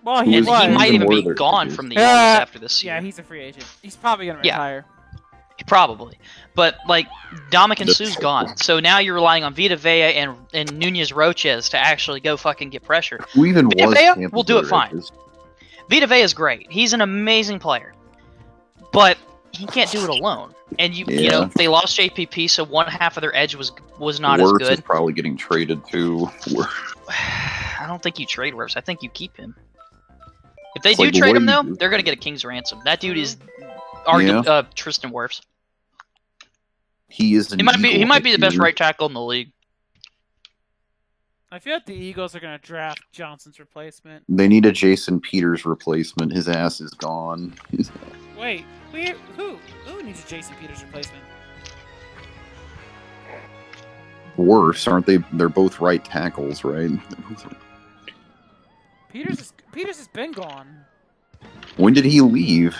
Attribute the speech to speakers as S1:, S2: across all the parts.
S1: Well,
S2: He
S1: might
S2: even
S1: be gone from the Eagles after this year.
S3: Yeah, he's a free agent. He's probably gonna retire.
S1: Probably. But, like, Dominic Sue's gone. So now you're relying on Vita Vea and Nunez Roches to actually go fucking get pressure.
S2: Who even
S1: Vita
S2: was
S1: Vea
S2: Tampa
S1: will do it
S2: Bay
S1: fine.
S2: Rays?
S1: Vita Vea is great. He's an amazing player. But he can't do it alone. And, you know, they lost JPP, so one half of their edge was not as good.
S2: Wirtz is probably getting traded too.
S1: I don't think you trade Wirtz. I think you keep him. If they do trade him, though, they're going to get a king's ransom. That dude is Tristan Wirfs.
S2: He is.
S1: He might be the best right tackle in the league.
S3: I feel like the Eagles are going to draft Johnson's replacement.
S2: They need a Jason Peters replacement. His ass is gone.
S3: Wait, who needs a Jason Peters replacement?
S2: Worse, aren't they? They're both right tackles, right?
S3: Peters has been gone.
S2: When did he leave?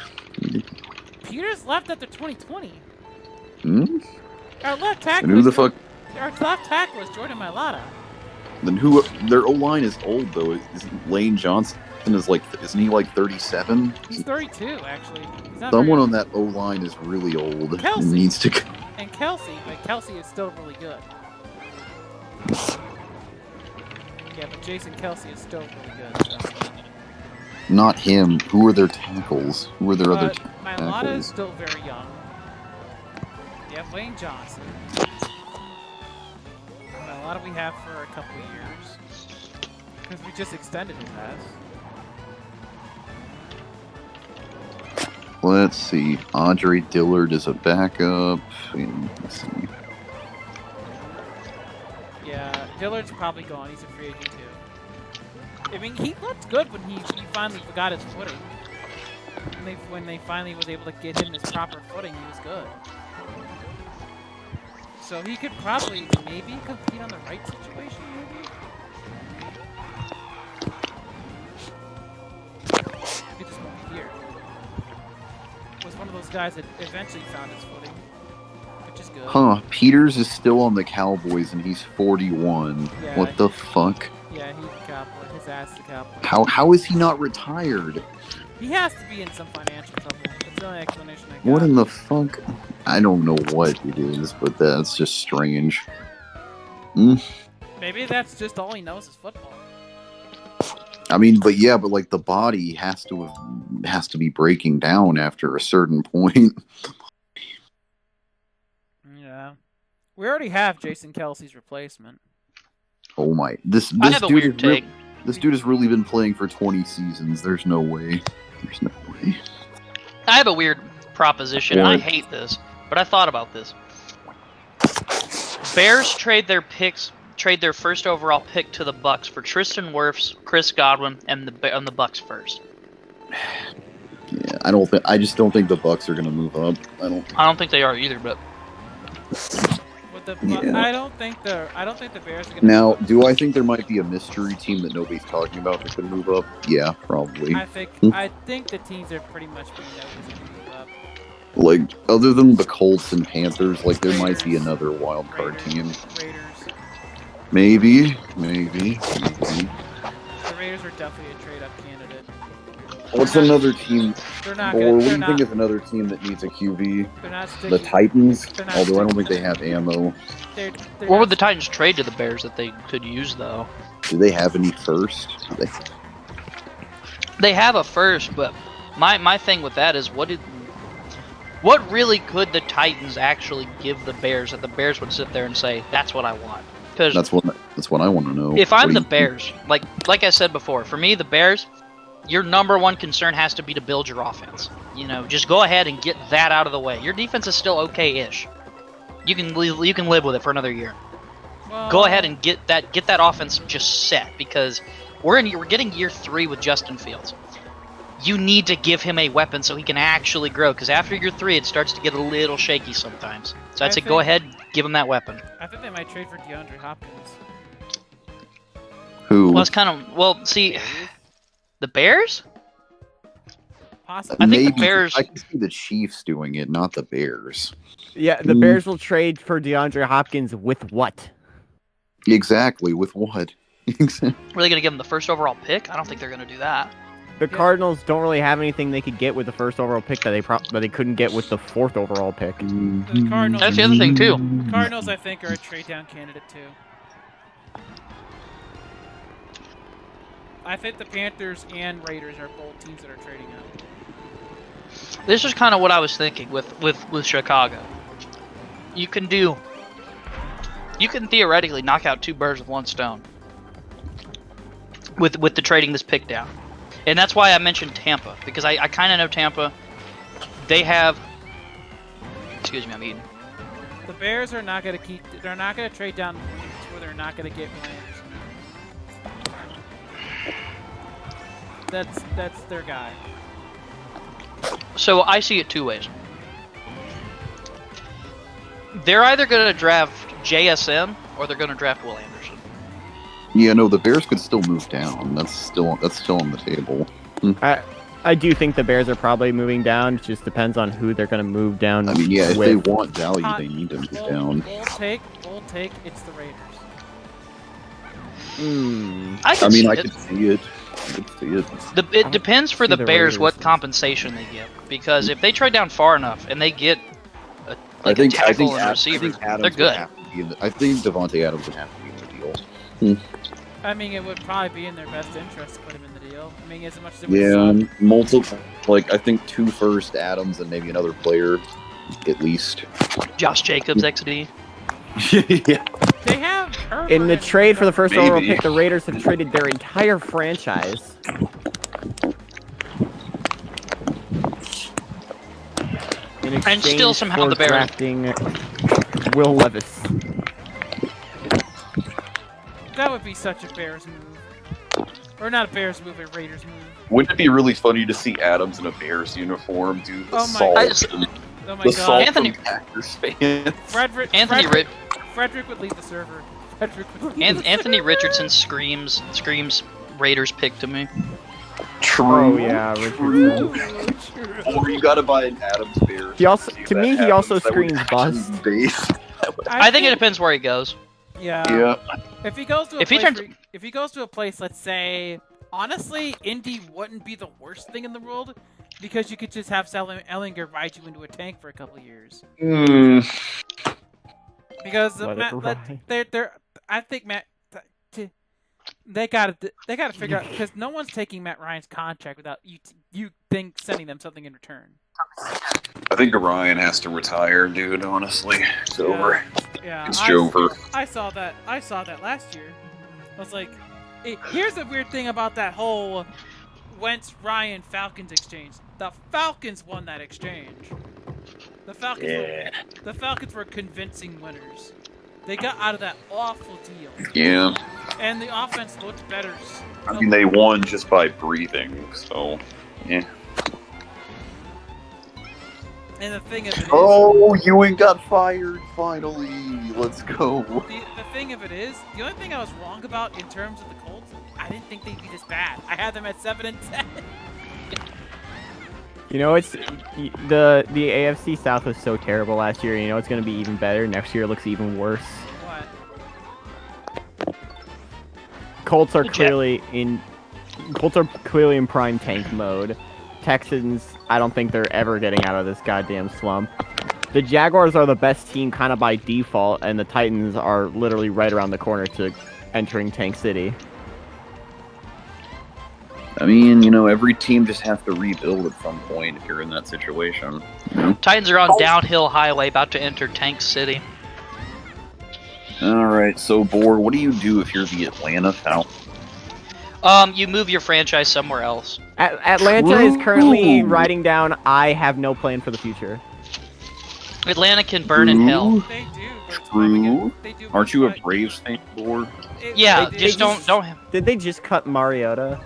S3: Peters left after 2020.
S2: Hmm?
S3: Our left tackle.
S2: And who the fuck?
S3: Our left tackle is Jordan Mailata.
S2: Then who? Their O line is old though. Lane Johnson isn't he like 37?
S3: He's 32 actually.
S2: Someone on that O line is really old and needs to.
S3: And Kelsey, but Kelsey is still really good. Yeah, but Jason Kelsey is still really good. So.
S2: Not him. Who are their tackles? Who are their other tackles?
S3: Mailata is still very young. You have Lane Johnson. Mailata we have for a couple of years. Because we just extended his ass.
S2: Let's see. Andre Dillard is a backup. Let's see.
S3: Yeah, Dillard's probably gone. He's a free agent too. I mean, he looked good when he finally got his footing. When they finally was able to get him his proper footing, he was good. So he could probably maybe compete on the right situation, maybe. He just won't be here. Was one of those guys that eventually found his footing, which is good.
S2: Huh, Peters is still on the Cowboys and he's 41.
S3: Yeah,
S2: what the fuck?
S3: Yeah, he's a Cowboy. His ass is a Cowboy.
S2: How is he not retired?
S3: He has to be in some financial trouble. That's the only explanation I got.
S2: What in the fuck? I don't know what it is, but that's just strange.
S3: Maybe that's just all he knows is football.
S2: I mean, but like the body has to be breaking down after a certain point.
S3: Yeah. We already have Jason Kelsey's replacement.
S2: Oh my! This
S1: I have a weird take.
S2: This dude has really been playing for 20 seasons. There's no way. There's no way.
S1: I have a weird proposition. I hate this, but I thought about this. Bears trade their first overall pick to the Bucks for Tristan Wirfs, Chris Godwin, and the Bucks first.
S2: Yeah, I just don't think the Bucks are gonna move up. I don't
S1: think they are either, but.
S3: I don't think the Bears are going to.
S2: Now, do I think there might be a mystery team that nobody's talking about that could move up? Yeah, probably.
S3: I think the teams are pretty much being noticed to move up.
S2: Like, other than the Colts and Panthers, like there might be another wild card team.
S3: Raiders.
S2: Maybe.
S3: The Raiders are definitely a trade-up candidate.
S2: What's another team?
S3: They're not
S2: Or
S3: good.
S2: what do you think of another team that needs a QB?
S3: They're not sticking.
S2: The Titans, although I don't think they have ammo.
S1: What would the Titans trade to the Bears that they could use, though?
S2: Do they have any first?
S1: They have a first, but my thing with that is what really could the Titans actually give the Bears that the Bears would sit there and say, that's what I want? Because
S2: that's what I want to know.
S1: If I'm the Bears, like I said before, for me, the Bears, your number one concern has to be to build your offense. You know, just go ahead and get that out of the way. Your defense is still okay-ish. You can live with it for another year. Go ahead and get that offense just set, because we're getting year 3 with Justin Fields. You need to give him a weapon so he can actually grow, because after year 3 it starts to get a little shaky sometimes. So I'd say go ahead, give him that weapon.
S3: I think they might trade for DeAndre Hopkins.
S2: Who?
S1: Well, it's kind of see. The Bears?
S3: Possibly.
S1: I think the Bears.
S2: I can see the Chiefs doing it, not the Bears.
S4: Yeah, the Bears will trade for DeAndre Hopkins with what?
S2: Exactly, with what?
S1: Are they going to give him the first overall pick? I don't think they're going to do that.
S4: The Cardinals don't really have anything they could get with the first overall pick that they couldn't get with the 4th overall pick.
S3: The Cardinals.
S1: That's the other thing too.
S3: Cardinals, I think, are a trade down candidate too. I think the Panthers and Raiders are both teams that are trading out.
S1: This is kind of what I was thinking with Chicago. You can theoretically knock out 2 birds with 1 stone with the trading this pick down, and that's why I mentioned Tampa, because I kind of know Tampa. They have. Excuse me, I'm eating.
S3: The Bears are not going to keep. They're not going to trade down, or they're not going to get Williams. That's their guy.
S1: So I see it 2 ways. They're either going to draft JSN or they're going to draft Will Anderson.
S2: Yeah, no, the Bears could still move down. That's still on the table.
S4: I do think the Bears are probably moving down. It just depends on who they're going to move down.
S2: I mean, yeah, if
S4: with.
S2: they want value, they need to move down.
S3: Bold take. It's the Raiders.
S1: I can
S2: see it.
S1: It depends for the
S4: the
S1: Bears
S4: Raiders.
S1: what compensation they get, because if they trade down far enough and they get a tackle and a receiver, they're good.
S2: I think Devontae Adams would have to be in the deal.
S3: I mean, it would probably be in their best interest to put him in the deal. I mean, as much as it
S2: Yeah,
S3: would
S2: multiple. Like I think 2 first Adams and maybe another player, at least.
S1: Josh Jacobs, XD.
S2: Yeah.
S3: They have Herbert
S4: In the
S3: and-
S4: trade for the first overall
S2: Maybe.
S4: pick, the Raiders have traded their entire franchise. In
S1: And still
S4: exchange
S1: somehow
S4: for
S1: the Bears-
S4: drafting Will Levis.
S3: That would be such a Bears move. Or not a Bears move, a Raiders move.
S5: Wouldn't it be really funny to see Adams in a Bears uniform do the
S3: Oh my
S5: salt?
S1: God.
S3: Oh my
S5: The
S3: god.
S5: salt
S1: Anthony-
S5: from Packers fans.
S3: Frederick would leave the server. Frederick would leave
S1: Anthony Richardson screams Raiders pick to me.
S5: True.
S4: Oh yeah,
S5: True.
S4: Richardson.
S5: Or you gotta buy an Adams Bears.
S4: He also,
S5: jersey
S4: to
S5: if
S4: me,
S5: that
S4: he also
S5: happens. That would
S4: screams
S5: actually
S4: bust.
S5: be based.
S1: I think it depends where he goes.
S3: Yeah.
S5: Yeah.
S3: If he goes to a
S1: If he
S3: place,
S1: turns-
S3: if he goes to a place, let's say, honestly, Indy wouldn't be the worst thing in the world, because you could just have Ellinger ride you into a tank for a couple years. Because
S4: Let it ride.
S3: I think Matt, they gotta figure out, because no one's taking Matt Ryan's contract without you sending them something in return.
S5: I think Orion has to retire, dude. Honestly, it's over.
S3: Yeah,
S5: It's over.
S3: I saw that last year. I was like, hey, here's a weird thing about that whole Wentz-Ryan Falcons exchange. The Falcons won that exchange. The Falcons were convincing winners. They got out of that awful deal.
S5: Yeah.
S3: And the offense looked better.
S5: I mean, they won just by breathing. So, yeah.
S3: And the thing of it is,
S2: Oh, Ewing got fired finally. Let's go.
S3: the thing of it is, the only thing I was wrong about in terms of the Colts, I didn't think they'd be this bad. I had them at 7-10.
S4: You know, it's the AFC South was so terrible last year. You know, it's going to be even better next year. It looks even worse.
S3: What?
S4: Colts are clearly in prime tank mode. Texans, I don't think they're ever getting out of this goddamn slump. The Jaguars are the best team kind of by default, and the Titans are literally right around the corner to entering Tank City.
S2: I mean, you know, every team just has to rebuild at some point if you're in that situation. You know?
S1: Titans are on downhill highway, about to enter Tank City.
S2: All right, so Boar, what do you do if you're the Atlanta Falcons?
S1: You move your franchise somewhere else.
S4: Atlanta is currently writing down, I have no plan for the future.
S1: Atlanta can burn in hell.
S3: They do. But
S2: True.
S3: They do.
S2: Aren't you a
S3: but
S2: Braves fan, Boar?
S1: Yeah,
S3: they
S1: just don't.
S4: Did they just cut Mariota?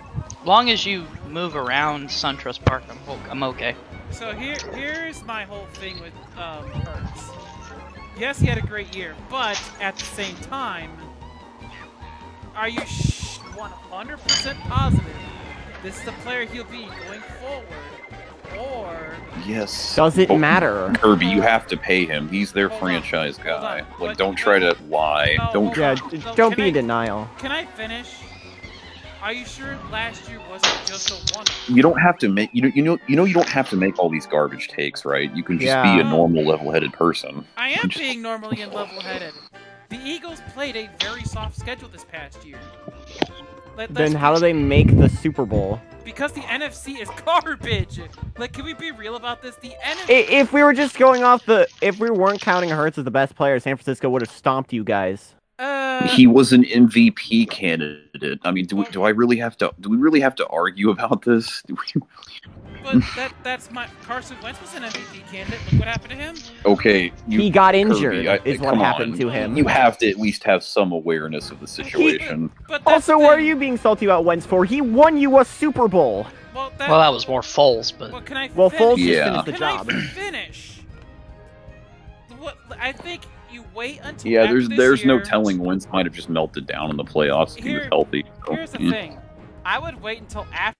S1: Long as you move around SunTrust Park, I'm okay.
S3: So here's my whole thing with Hurts. Yes, he had a great year, but at the same time, are you 100% positive this is the player he'll be going forward? Or
S2: Yes.
S4: Does it matter?
S2: Kirby, you have to pay him. He's their
S3: Hold on,
S2: franchise
S3: hold
S2: guy.
S3: on.
S2: Like,
S3: But-
S2: don't try to lie.
S3: No,
S2: Don't
S3: hold
S2: try.
S3: on.
S4: Yeah,
S3: So
S4: don't
S3: can
S4: be
S3: I-
S4: in denial.
S3: Can I finish? Are you sure last year wasn't just a one-off?
S5: You don't have to make you don't have to make all these garbage takes, right? You can just be a normal, level-headed person.
S3: I am being normally and level-headed. The Eagles played a very soft schedule this past year.
S4: Then how do they make the Super Bowl?
S3: Because the NFC is garbage. Like, can we be real about this? The NFC.
S4: If we were just going off if we weren't counting Hurts as the best player, San Francisco would have stomped you guys.
S5: He was an MVP candidate. I mean, do we really have to argue about this?
S3: But that's my Carson Wentz was an MVP candidate. Look what happened to him.
S5: Okay,
S4: he got injured.
S5: Kirby,
S4: is what happened to him.
S5: You have to at least have some awareness of the situation.
S4: Also, what are you being salty about Wentz for? He won you a Super Bowl.
S3: Well,
S1: that was more Foles, but
S3: well, can I
S4: Foles
S3: finish?
S4: just finished the job.
S3: Can I finish? What I think you wait until
S5: there's no
S3: year.
S5: telling. Wentz might have just melted down in the playoffs if he was healthy. So,
S3: Here's the thing. I would wait until after